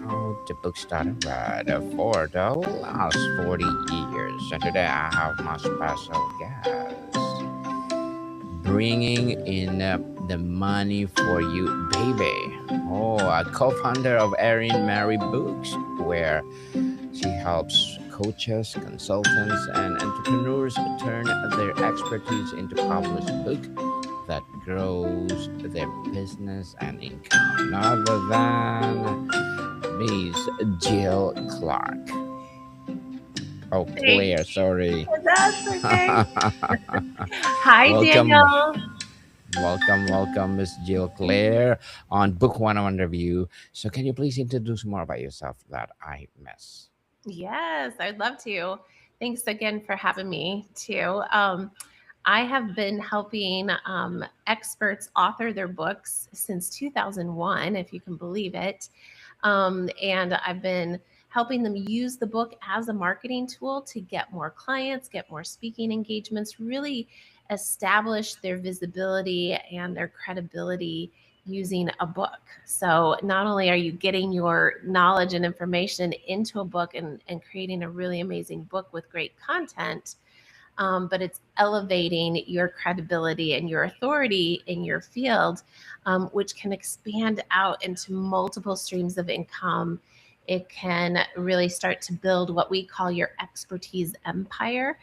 The book started for the last 40 years, and today I have my special guest bringing in the money for you, baby. A co-founder of Erin Mary Books, where she helps coaches, consultants, and entrepreneurs turn their expertise into published book that grows their business and income. None other than Miss Jill Clark. Oh, Thank Claire, sorry. you. That's okay. Hi, welcome, Daniel. welcome, Miss Jill Claire on Book 101 Review. So, can you please introduce more about yourself that I miss? Yes, I'd love to. Thanks again for having me, too. I have been helping experts author their books since 2001, if you can believe it. And I've been helping them use the book as a marketing tool to get more clients, get more speaking engagements, really establish their visibility and their credibility using a book. So not only are you getting your knowledge and information into a book and creating a really amazing book with great content, but it's elevating your credibility and your authority in your field, which can expand out into multiple streams of income. It can really start to build what we call your expertise empire.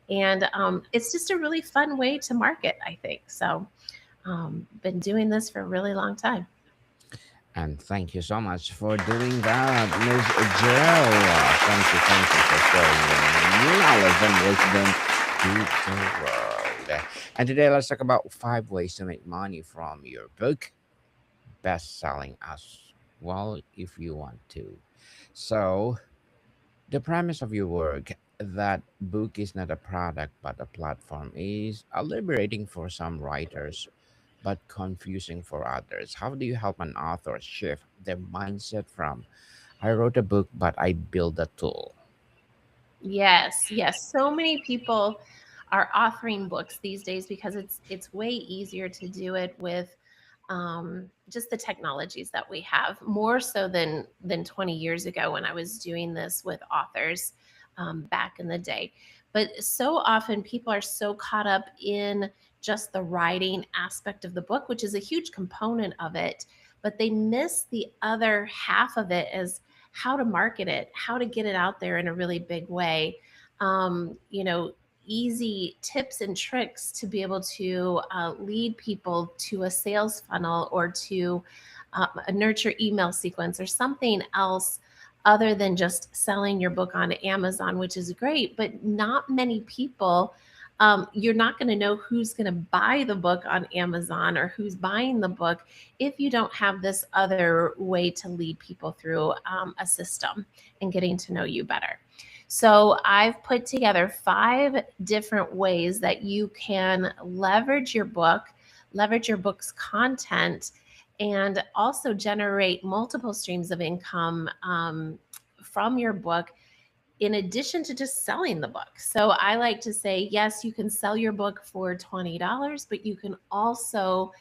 And it's just a really fun way to market, I think. So, been doing this for a really long time. And thank you so much for doing that, Miss Jill. Thank you for sharing your knowledge and wisdom to the world. And today, let's talk about 5 ways to make money from your book, best selling as well, if you want to. So, the premise of your work, that book is not a product but a platform, is liberating for some writers but confusing for others. How do you help an author shift their mindset from I wrote a book but I build a tool? Yes, yes. So many people are authoring books these days because it's way easier to do it with just the technologies that we have, more so than 20 years ago when I was doing this with authors back in the day. But so often people are so caught up in just the writing aspect of the book, which is a huge component of it, but they miss the other half of it as how to market it, how to get it out there in a really big way. You know, easy tips and tricks to be able to lead people to a sales funnel or to a nurture email sequence or something else other than just selling your book on Amazon, which is great, but not many people. You're not going to know who's going to buy the book on Amazon or who's buying the book if you don't have this other way to lead people through a system and getting to know you better. So I've put together 5 different ways that you can leverage your book's content, and also generate multiple streams of income from your book in addition to just selling the book. So I like to say, yes, you can sell your book for $20, but you can also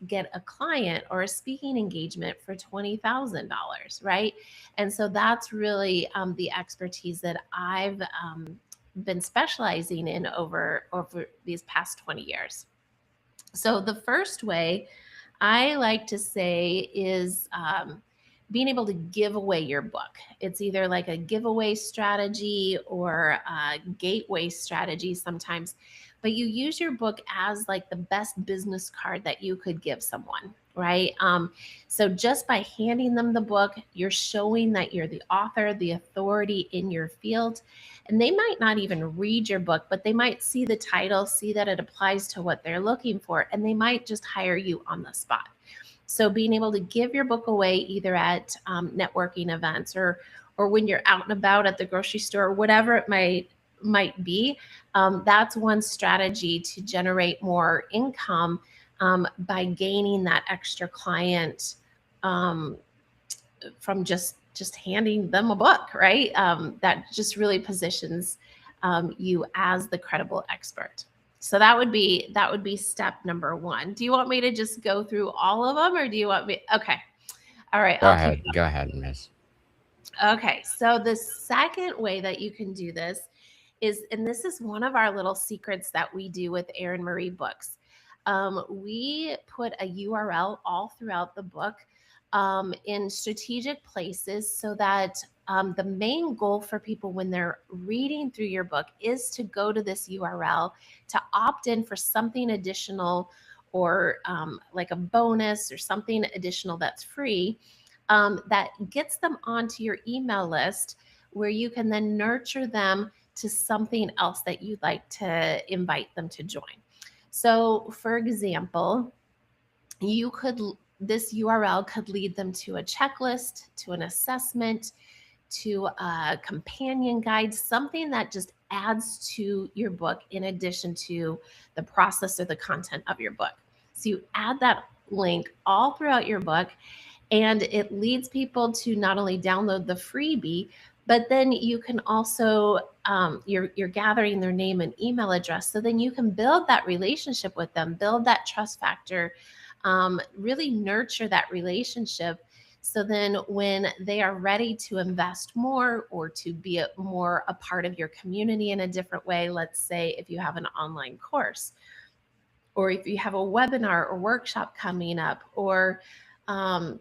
get a client or a speaking engagement for $20,000, right? And so that's really the expertise that I've been specializing in over these past 20 years. So the first way I like to say is being able to give away your book. It's either like a giveaway strategy or a gateway strategy sometimes, but you use your book as like the best business card that you could give someone. Right. So just by handing them the book, you're showing that you're the author, the authority in your field. And they might not even read your book, but they might see the title, see that it applies to what they're looking for, and they might just hire you on the spot. So being able to give your book away either at networking events or when you're out and about at the grocery store, or whatever it might be, that's one strategy to generate more income by gaining that extra client um, from just handing them a book, right? That just really positions you as the credible expert. So that would be step number one. Do you want me to just go through all of them, or do you want me? Okay. All right, Go I'll keep ahead. Go ahead, miss. Okay, so the second way that you can do this is, and this is one of our little secrets that we do with Erin Marie books. We put a URL all throughout the book in strategic places so that the main goal for people when they're reading through your book is to go to this URL to opt in for something additional or like a bonus or something additional that's free that gets them onto your email list where you can then nurture them to something else that you'd like to invite them to join. So, for example, you could this URL could lead them to a checklist, to an assessment, to a companion guide, something that just adds to your book in addition to the process or the content of your book. So you add that link all throughout your book and it leads people to not only download the freebie, but then you can also you're gathering their name and email address, so then you can build that relationship with them, build that trust factor, really nurture that relationship. So then when they are ready to invest more or to be more a part of your community in a different way, let's say if you have an online course or if you have a webinar or workshop coming up, or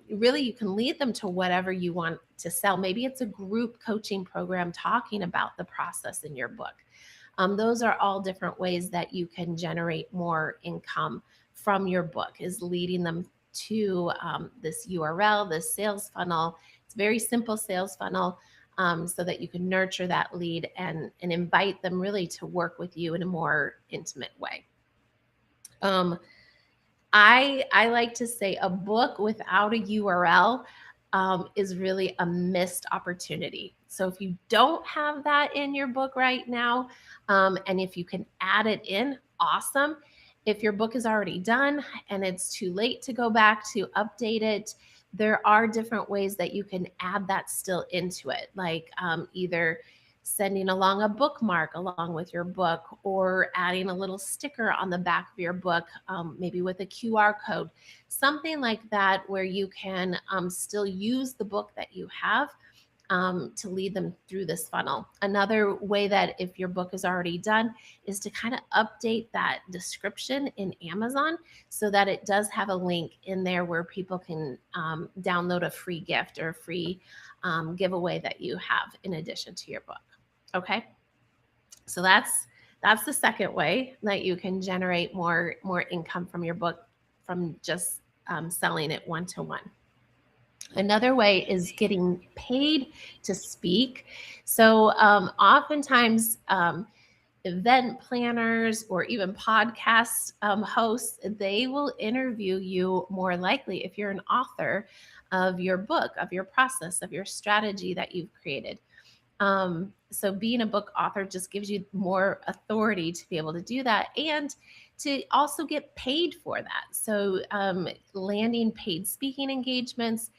really you can lead them to whatever you want to sell. Maybe it's a group coaching program talking about the process in your book. Those are all different ways that you can generate more income from your book, is leading them to this URL, this sales funnel. It's a very simple sales funnel, so that you can nurture that lead and invite them really to work with you in a more intimate way. Um, I like to say a book without a URL is really a missed opportunity. So if you don't have that in your book right now, and if you can add it in, awesome. If your book is already done and it's too late to go back to update it, there are different ways that you can add that still into it, like either sending along a bookmark along with your book or adding a little sticker on the back of your book, maybe with a QR code, something like that, where you can still use the book that you have to lead them through this funnel. Another way that if your book is already done is to kind of update that description in Amazon so that it does have a link in there where people can download a free gift or a free giveaway that you have in addition to your book. Okay, so that's the second way that you can generate more income from your book from just selling it one to one. Another way is getting paid to speak. So oftentimes event planners or even podcast hosts, they will interview you more likely if you're an author of your book, of your process, of your strategy that you've created. So being a book author just gives you more authority to be able to do that and to also get paid for that. So landing paid speaking engagements,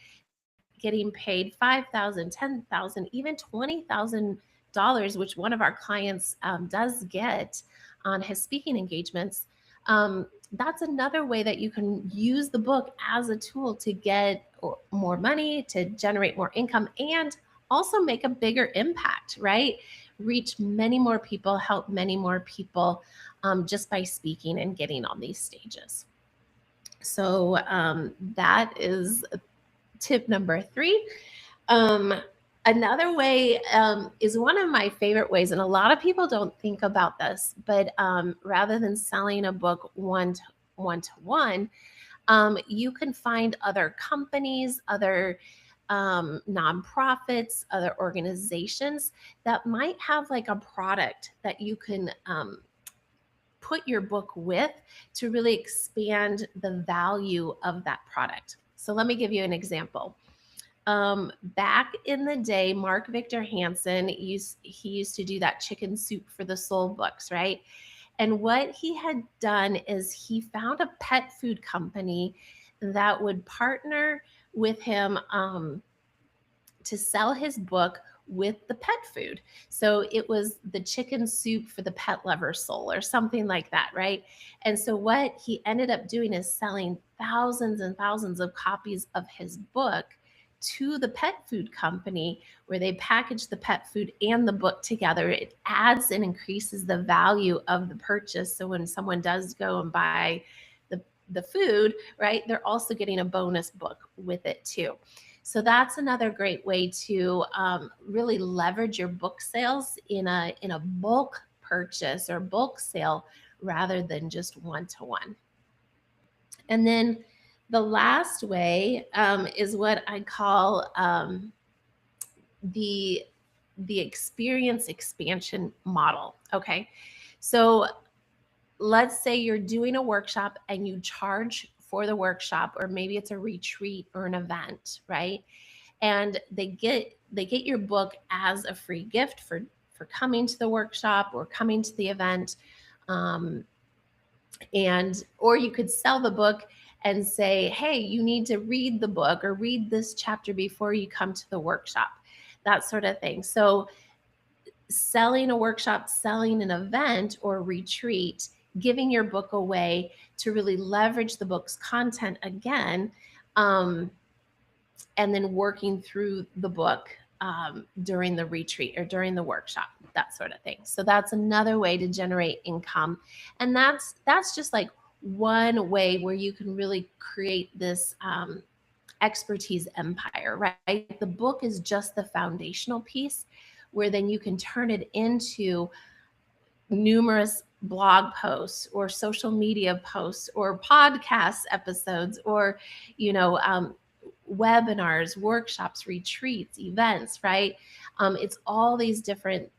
getting paid 5,000, 10,000, even $20,000, which one of our clients does get on his speaking engagements. That's another way that you can use the book as a tool to get more money, to generate more income, and also make a bigger impact, right? Reach many more people, help many more people just by speaking and getting on these stages. So that is tip number 3. Um, Another way is one of my favorite ways, and a lot of people don't think about this, but rather than selling a book one to one, you can find other companies, other nonprofits, other organizations that might have like a product that you can put your book with to really expand the value of that product. So let me give you an example. Back in the day, Mark Victor Hansen he used to do that Chicken Soup for the Soul books, right? And what he had done is he found a pet food company that would partner with him to sell his book with the pet food. So it was the chicken soup for the pet lover soul or something like that, right? And so what he ended up doing is selling thousands and thousands of copies of his book to the pet food company where they package the pet food and the book together. It adds and increases the value of the purchase. So when someone does go and buy the food, right, they're also getting a bonus book with it too. So that's another great way to really leverage your book sales in a bulk purchase or bulk sale rather than just one to one. And then the last way is what I call the the experience expansion model. Okay, so let's say you're doing a workshop and you charge for the workshop, or maybe it's a retreat or an event, right? And they get your book as a free gift for coming to the workshop or coming to the event. um, and or you could sell the book and say, hey, you need to read the book or read this chapter before you come to the workshop, that sort of thing. So selling a workshop, selling an event or retreat, giving your book away to really leverage the book's content again, um, and then working through the book during the retreat or during the workshop, that sort of thing. So that's another way to generate income, and that's just like one way where you can really create this expertise empire, right? The book is just the foundational piece, where then you can turn it into numerous blog posts or social media posts or podcast episodes or you know webinars, workshops, retreats, events, right? It's all these different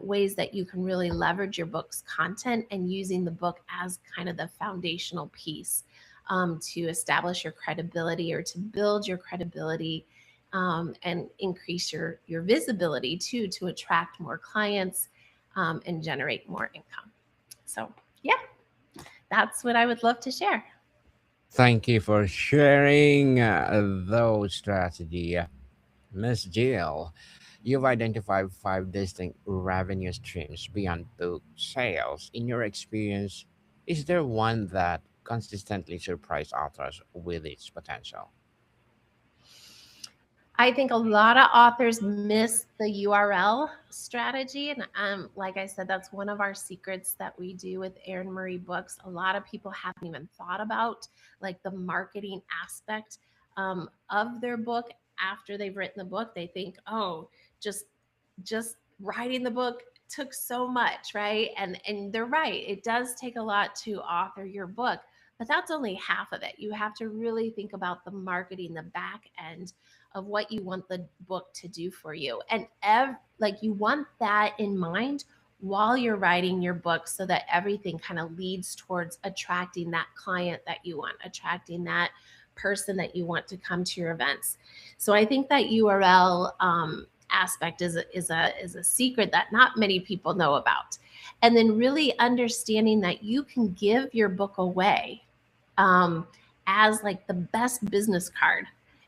ways that you can really leverage your book's content and using the book as kind of the foundational piece to establish your credibility or to build your credibility, and increase your visibility too, to attract more clients and generate more income. So, yeah, that's what I would love to share. Thank you for sharing those strategy, Miss Jill. You've identified five distinct revenue streams beyond book sales. In your experience, is there one that consistently surprises authors with its potential? I think a lot of authors miss the URL strategy. And like I said, that's one of our secrets that we do with Erin Marie Books. A lot of people haven't even thought about like the marketing aspect of their book after they've written the book. They think, oh, just just writing the book took so much, right? And they're right. It does take a lot to author your book, but that's only half of it. You have to really think about the marketing, the back end of what you want the book to do for you. And like you want that in mind while you're writing your book so that everything kind of leads towards attracting that client that you want, attracting that person that you want to come to your events. So I think that URL aspect is a secret that not many people know about. And then really understanding that you can give your book away um, as like the best business card.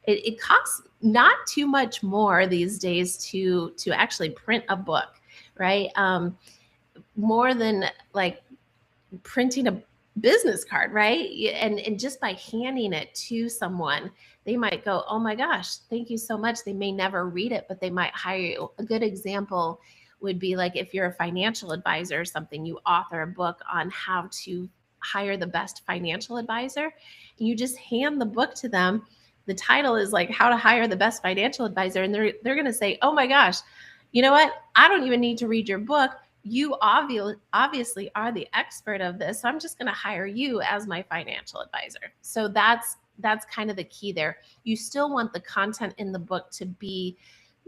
It costs not too much more these days to actually print a book, right? More than like printing a business card, right? And just by handing it to someone, they might go, "Oh my gosh, thank you so much." They may never read it, but they might hire you. A good example would be like if you're a financial advisor or something, you author a book on how to hire the best financial advisor. You just hand the book to them. The title is like how to hire the best financial advisor, and they're going to say, "Oh my gosh, you know what? I don't even need to read your book. You obviously are the expert of this, so I'm just going to hire you as my financial advisor." So that's kind of the key there. You still want the content in the book to be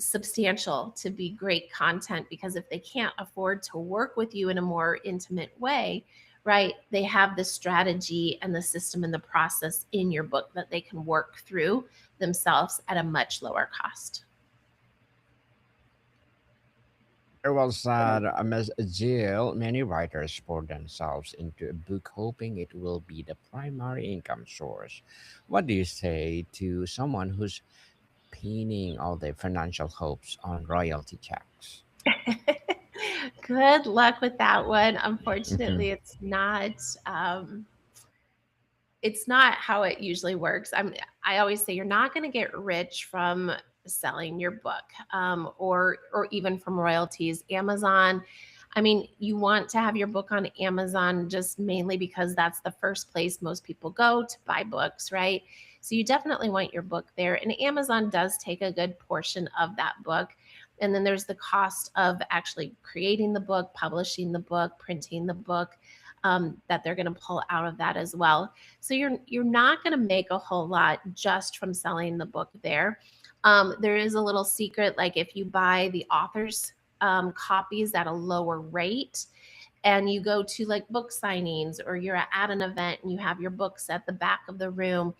substantial, to be great content, because if they can't afford to work with you in a more intimate way, right, they have the strategy and the system and the process in your book that they can work through themselves at a much lower cost. Very well said, Ms. Jill. Many writers pour themselves into a book hoping it will be the primary income source. What do you say to someone who's pinning all their financial hopes on royalty checks. Good luck with that one. Hmm. Unfortunately, um, it's not how it usually works. I always say you're not going to get rich from selling your book, or even from royalties. Amazon. I mean, you want to have your book on Amazon just mainly because that's the first place most people go to buy books, right? So you definitely want your book there, and Amazon does take a good portion of that book. And then there's the cost of actually creating the book, publishing the book, printing the book, that they're going to pull out of that as well. So you're not going to make a whole lot just from selling the book there. There is a little secret, like if you buy the author's copies at a lower rate, and you go to like book signings, or you're at an event and you have your books at the back of the room,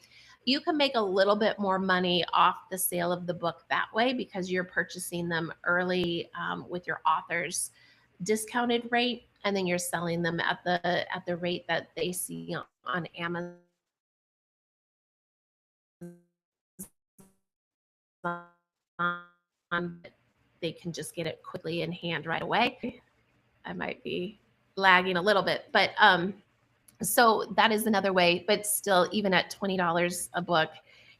you can make a little bit more money off the sale of the book that way because you're purchasing them early, with your author's discounted rate, and then you're selling them at the rate that they see on Amazon. They can just get it quickly in hand right away. I might be lagging a little bit, but so that is another way. But still, even at $20 a book,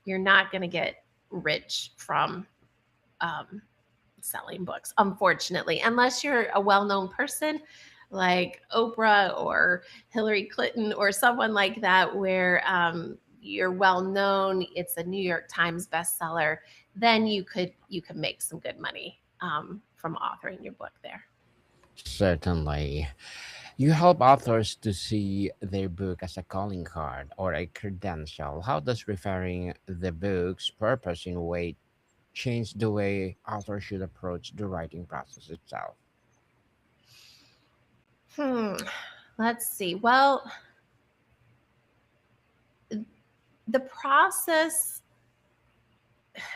you're not going to get rich from um, selling books, unfortunately, unless you're a well-known person like Oprah or Hillary Clinton or someone like that, where you're well known. It's a New York Times bestseller. Then you could make some good money, from authoring your book there. Certainly. You help authors to see their book as a calling card or a credential. How does referring the book's purpose in a way change the way authors should approach the writing process itself? Hmm. Let's see. Well, the process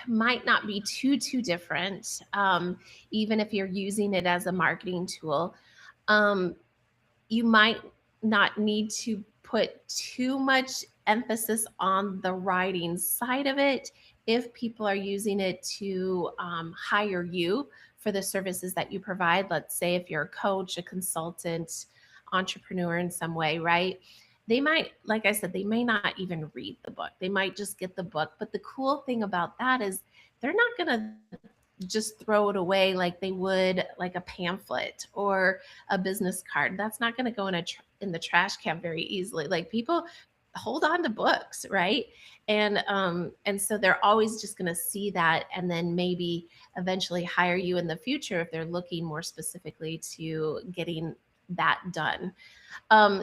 might not be too different, even if you're using it as a marketing tool. Um, you might not need to put too much emphasis on the writing side of it if people are using it to hire you for the services that you provide. Let's say if you're a coach, a consultant, entrepreneur in some way, right? They might, like I said, they may not even read the book. They might just get the book. But the cool thing about that is they're not going to just throw it away like they would like a pamphlet or a business card. That's not going to go in the trash can very easily. Like people hold on to books, right? And so they're always just going to see that, and then maybe eventually hire you in the future if they're looking more specifically to getting that done.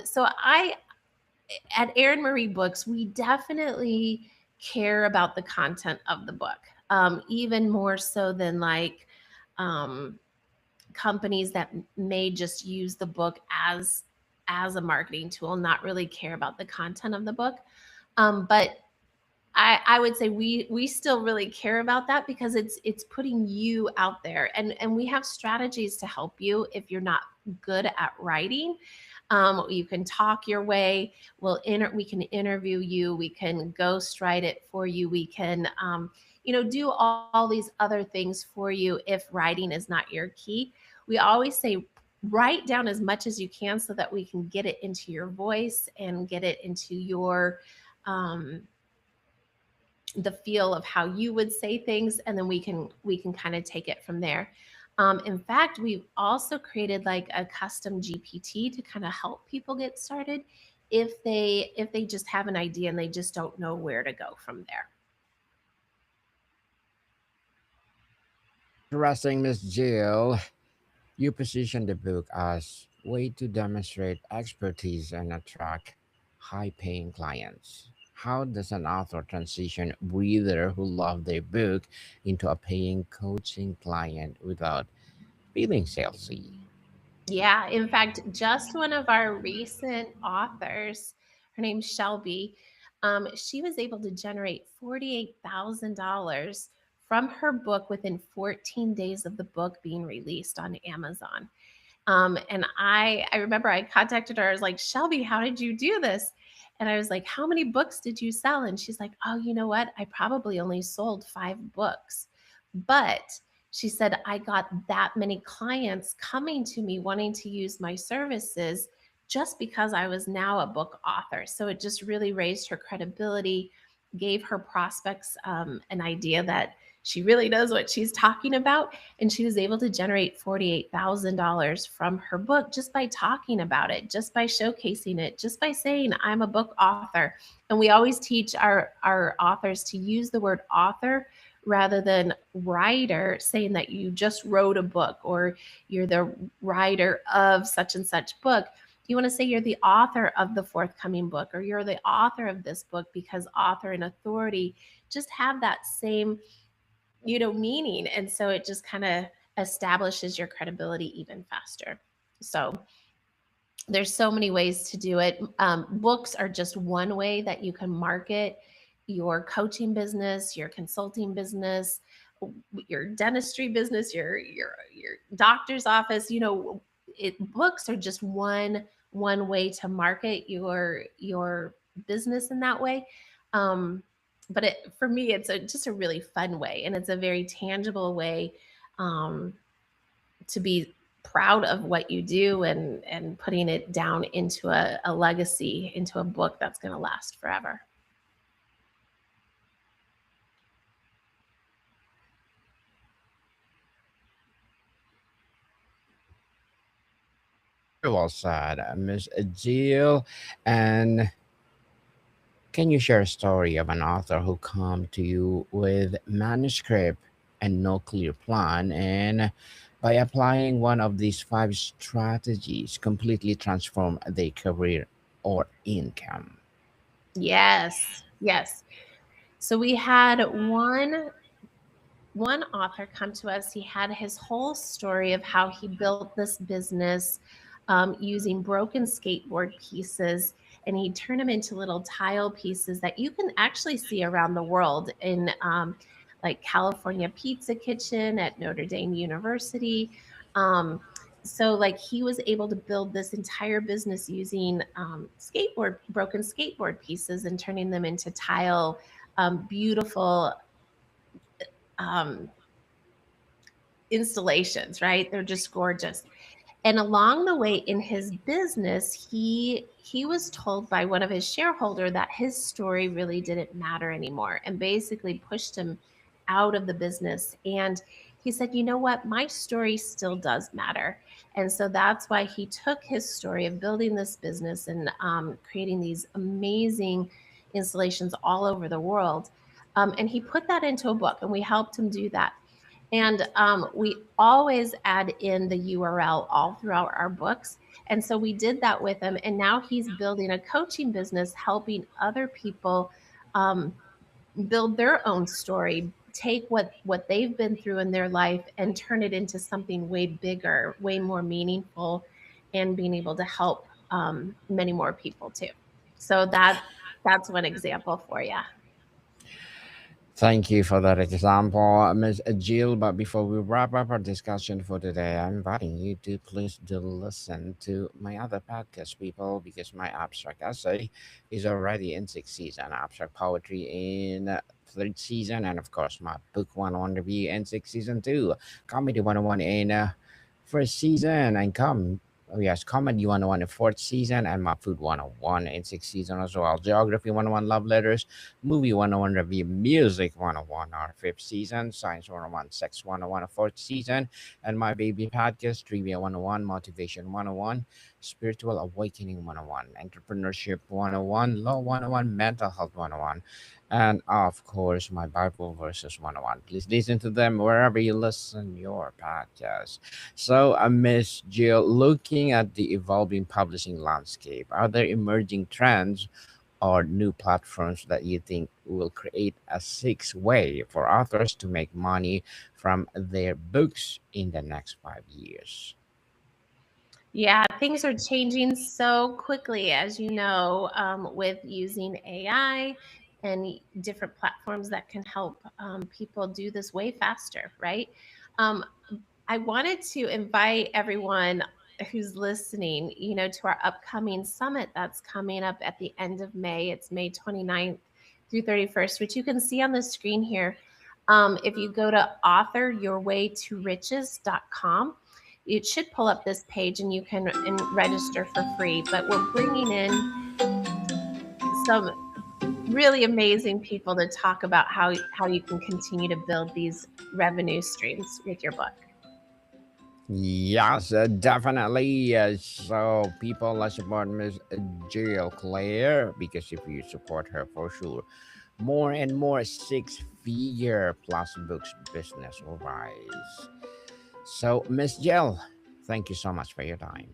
So I At Erin Marie Books, we definitely care about the content of the book, even more so than like um, companies that may just use the book as a marketing tool, not really care about the content of the book. But I would say we still really care about that because it's putting you out there, and we have strategies to help you if you're not good at writing. You can talk your way. We can interview you. We can ghostwrite it for you. We can do all these other things for you if writing is not your key. We always say write down as much as you can so that we can get it into your voice and get it into your um, the feel of how you would say things, and then we can kind of take it from there. In fact, we've also created like a custom GPT to kind of help people get started if they just have an idea and they just don't know where to go from there. Interesting, Miss Jill. You position the book as way to demonstrate expertise and attract high-paying clients. How does an author transition reader who love their book into a paying coaching client without feeling salesy? Yeah, in fact, just one of our recent authors, her name's Shelby, she was able to generate $48,000 from her book within 14 days of the book being released on Amazon. And I remember I contacted her. I was like, Shelby, how did you do this? And I was like, "How many books did you sell?" And she's like, "Oh, you know what? I probably only sold 5 books." But she said, "I got that many clients coming to me wanting to use my services just because I was now a book author." So it just really raised her credibility, gave her prospects an idea that she really knows what she's talking about. And she was able to generate $48,000 from her book just by talking about it, just by showcasing it, just by saying, "I'm a book author." And we always teach our authors to use the word author rather than writer, saying that you just wrote a book or you're the writer of such and such book. You want to say you're the author of the forthcoming book, or you're the author of this book, because author and authority just have that same, meaning. And so it just kind of establishes your credibility even faster. So there's so many ways to do it. Books are just one way that you can market your coaching business, your consulting business, your dentistry business, your doctor's office. Books are just one way to market your business in that way. Um, but for me, it's just a really fun way, and it's a very tangible way. Um, to be proud of what you do, and putting it down into a legacy, into a book that's going to last forever. Very well said, Miss Jill. And can you share a story of an author who come to you with manuscript and no clear plan, and by applying one of these five strategies, completely transform their career or income? Yes, yes. So we had one author come to us. He had his whole story of how he built this business using broken skateboard pieces, and he turned them into little tile pieces that you can actually see around the world in like California Pizza Kitchen at Notre Dame University. So like he was able to build this entire business using broken skateboard pieces, and turning them into tile, beautiful um, installations, right? They're just gorgeous. And along the way in his business, he was told by one of his shareholder that his story really didn't matter anymore, and basically pushed him out of the business. And he said, "You know what? My story still does matter." And so that's why he took his story of building this business and creating these amazing installations all over the world. And he put that into a book, and we helped him do that. And we always add in the URL all throughout our books. And so we did that with him. And now he's building a coaching business, helping other people um, build their own story, take what they've been through in their life and turn it into something way bigger, way more meaningful, and being able to help many more people too. So that's one example for you. Thank you for that example, Ms. Jill. But before we wrap up our discussion for today, I'm inviting you to please do listen to my other podcast, people, because my abstract essay is already in sixth season, abstract poetry in third season, and of course, my book 101 review in sixth season too, comedy 101 in first season, and Oh yes, Comedy 101 in fourth season, and my Food 101 in sixth season as well. Geography 101 Love Letters, Movie 101 Review, Music 101 our fifth season, Science 101, Sex 101 fourth season, and my baby podcast, Trivia 101, Motivation 101, Spiritual Awakening 101, Entrepreneurship 101, Law 101, Mental Health 101, and of course my Bible Verses 101. Please listen to them wherever you listen your podcast. So, Miss Jill, looking at the evolving publishing landscape, are there emerging trends or new platforms that you think will create a sixth way for authors to make money from their books in the next 5 years? Yeah, things are changing so quickly, as you know, with using AI and different platforms that can help people do this way faster, right? Um, I wanted to invite everyone. who's listening, to our upcoming summit that's coming up at the end of May. It's May 29th through 31st, which you can see on the screen here. If you go to authoryourwaytoriches.com, it should pull up this page and you can register for free. But we're bringing in some really amazing people to talk about how you can continue to build these revenue streams with your book. Yes, definitely. So people support Miss Jill Clair because if you support her for sure, more and more six-figure plus books business will rise. So Miss Jill, thank you so much for your time.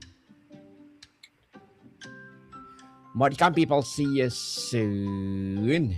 More can people see you soon?